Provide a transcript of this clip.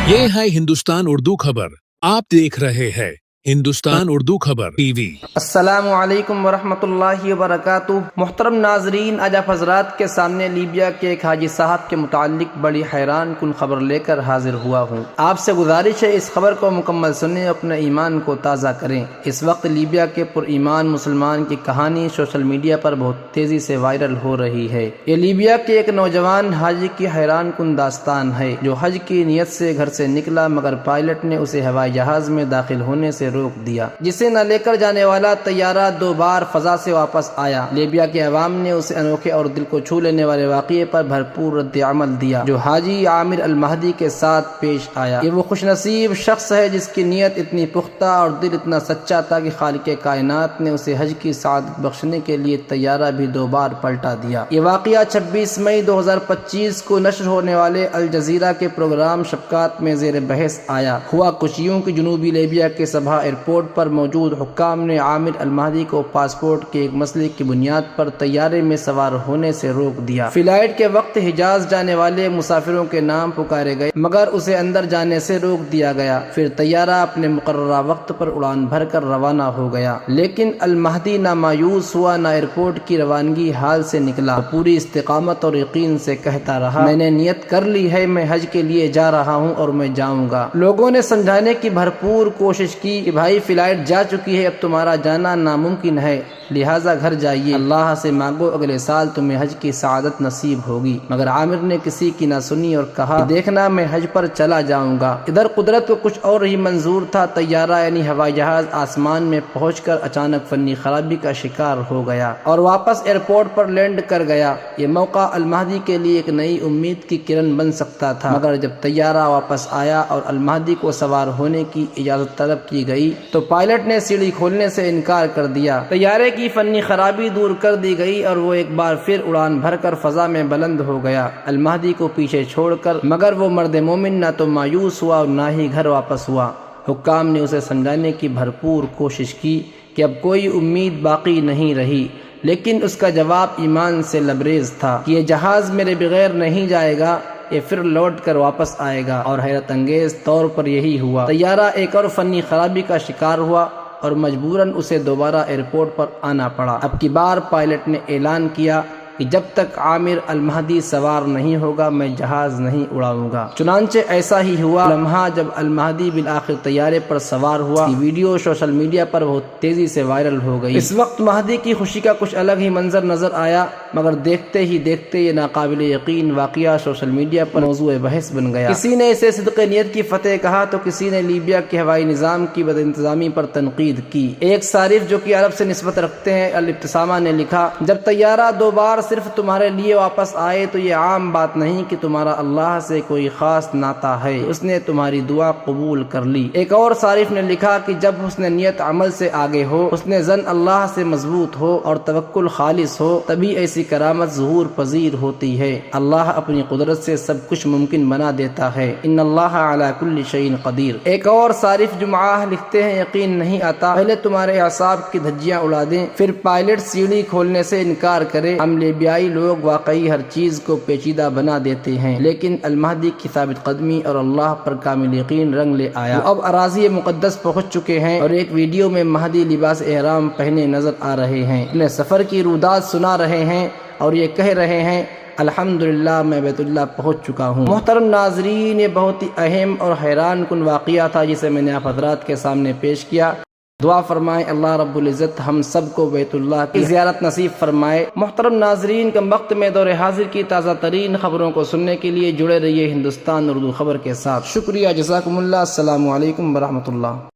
ये है हिंदुस्तान उर्दू खबर। आप देख रहे हैं हिंदुस्तान उर्दू खबर टीवी। अस्सलामु अलैकुम वरहमतुल्लाहि वबरकातुह। मुहतरम नाजरीन, आज आप हजरात के सामने लीबिया के एक हाजी साहब के मुतालिक बड़ी हैरान कुन खबर लेकर हाजिर हुआ हूँ। आपसे गुजारिश है इस खबर को मुकम्मल सुनें, अपने ईमान को ताज़ा करें। इस वक्त लीबिया के पुरईमान मुसलमान की कहानी सोशल मीडिया पर बहुत तेज़ी से वायरल हो रही है। ये लीबिया के एक नौजवान हाजी की हैरान कुन दास्तान है, जो हज की नीयत से घर से निकला, मगर पायलट ने उसे हवाई जहाज में दाखिल होने से रोक दिया, जिसे न लेकर जाने वाला तैयारा 2 बार फजा से वापस आया। लीबिया के अवाम ने उसे अनोखे और दिल को छू लेने वाले वाक़ये पर भरपूर रद्द-ए-अमल दिया, जो हाजी आमिर अल-महदी के साथ पेश आया। ये वो खुशनसीब शख्स है जिसकी नीयत इतनी पुख्ता और दिल इतना सच्चा था कि खालिक कायनात ने उसे हज की सआदत बख्शने के लिए तैयारा भी 2 बार पलटा दिया। ये वाक़या 26 मई 2025 को नश्र होने वाले अल जज़ीरा के प्रोग्राम शफ़क़ात में ज़ेर बहस आया। हुआ कुछ यूं कि जनूबी लीबिया के सबा एयरपोर्ट पर मौजूद हुक्काम ने आमिर अल-महदी को पासपोर्ट के एक मसले की बुनियाद पर तैयारे में सवार होने से रोक दिया। फ्लाइट के वक्त हिजाज जाने वाले मुसाफिरों के नाम पुकारे गए, मगर उसे अंदर जाने से रोक दिया गया। फिर तैयारा अपने मुकर्ररा वक्त पर उड़ान भरकर रवाना हो गया, लेकिन अल-महदी ना मायूस हुआ, ना एयरपोर्ट की रवानगी हाल से निकला। पूरी इस्तिकामत और यकीन से कहता रहा, मैंने नियत कर ली है, मैं हज के लिए जा रहा हूँ और मैं जाऊँगा। लोगों ने समझाने की भरपूर कोशिश की कि भाई फ्लाइट जा चुकी है, अब तुम्हारा जाना नामुमकिन है, लिहाजा घर जाइए, अल्लाह से मांगो अगले साल तुम्हें हज की सआदत नसीब होगी। मगर आमिर ने किसी की ना सुनी और कहा, देखना मैं हज पर चला जाऊंगा। इधर कुदरत को कुछ और ही मंजूर था। तैयारा यानी हवाई जहाज आसमान में पहुंचकर अचानक फनी खराबी का शिकार हो गया और वापस एयरपोर्ट पर लैंड कर गया। ये मौका अल-महदी के लिए एक नई उम्मीद की किरण बन सकता था, मगर जब तैयारा वापस आया और अल-महदी को सवार होने की इजाजत तलब की गई तो पायलट ने सीढ़ी खोलने से इनकार कर दिया। तैयारे की फनी खराबी दूर कर दी गई और वो एक बार फिर उड़ान भरकर फजा में बुलंद हो गया, अल-महदी को पीछे छोड़कर। मगर वो मर्द मोमिन ना तो मायूस हुआ और ना ही घर वापस हुआ। हुक्काम ने उसे समझाने की भरपूर कोशिश की कि अब कोई उम्मीद बाकी नहीं रही, लेकिन उसका जवाब ईमान से लबरेज था कि ये जहाज मेरे बगैर नहीं जाएगा, ये फिर लौट कर वापस आएगा। और हैरत अंगेज तौर पर यही हुआ। तैयारा एक और फनी खराबी का शिकार हुआ और मजबूरन उसे दोबारा एयरपोर्ट पर आना पड़ा। अब की बार पायलट ने ऐलान किया कि जब तक आमिर अल-महदी सवार नहीं होगा मैं जहाज नहीं उड़ाऊंगा। चुनांचे ऐसा ही हुआ। लम्हा जब अल-महदी बिल आखिर तैयारे पर सवार हुआ, वीडियो सोशल मीडिया पर बहुत तेजी से वायरल हो गई। इस वक्त महदी की खुशी का कुछ अलग ही मंजर नजर आया, मगर देखते ही देखते ये नाकाबिल यकीन वाकया सोशल मीडिया पर मौजूए बहस बन गया। किसी ने इसे सिद्क़े नियत की फतेह कहा तो किसी ने लीबिया के हवाई निज़ाम की बदइंतजामी पर तनकीद की। एक सारिफ जो कि अरब से निस्बत रखते हैं, अल-इब्तिसामा ने लिखा, जब तैयारा 2 बार सिर्फ तुम्हारे लिए वापस आए तो ये आम बात नहीं कि तुम्हारा अल्लाह से कोई खास नाता है, उसने तुम्हारी दुआ कबूल कर ली। एक और सारिफ ने लिखा कि जब उसने नियत अमल से आगे हो, उसने जन अल्लाह से मजबूत हो और तवक्कुल खालिस हो, तभी ऐसी करामत ज़ुहूर पजीर होती है। अल्लाह अपनी कुदरत से सब कुछ मुमकिन बना देता है, इन्नल्लाह अला कुल्लि शैइन कदीर। एक और सारिफ जुमाह लिखते हैं, यकीन नहीं आता, पहले तुम्हारे असाब की धज्जियां उड़ा दें, फिर पायलट सीढ़ी खोलने से इनकार करे। हम लीबियाई लोग वाकई हर चीज को पेचीदा बना देते हैं, लेकिन अल-महदी की साबित कदमी और अल्लाह पर कामिल यकीन रंग ले आया। अब अराज़ी मुक़द्दस पहुंच चुके हैं और एक वीडियो में महदी लिबास एहराम पहने नजर आ रहे हैं, अपने सफर की रुदात सुना रहे हैं और ये कह रहे हैं, अल्हम्दुलिल्लाह मैं बैतुल्लाह पहुंच चुका हूँ। मुहतरम नाजरीन, ये बहुत ही अहम और हैरान कुन वाक़या था जिसे मैंने आप हज़रात के सामने पेश किया। दुआ फरमाएं अल्लाह रब्बुल इज़्ज़त हम सबको बैतुल्लाह की ज़ियारत नसीब फरमाए। मुहतरम नाजरीन, कम वक्त में दौरे हाजिर की ताज़ा तरीन खबरों को सुनने के लिए जुड़े रहिए हिंदुस्तान उर्दू खबर के साथ। शुक्रिया, जज़ाकुमुल्लाह, अस्सलामु अलैकुम वरहमतुल्लाह।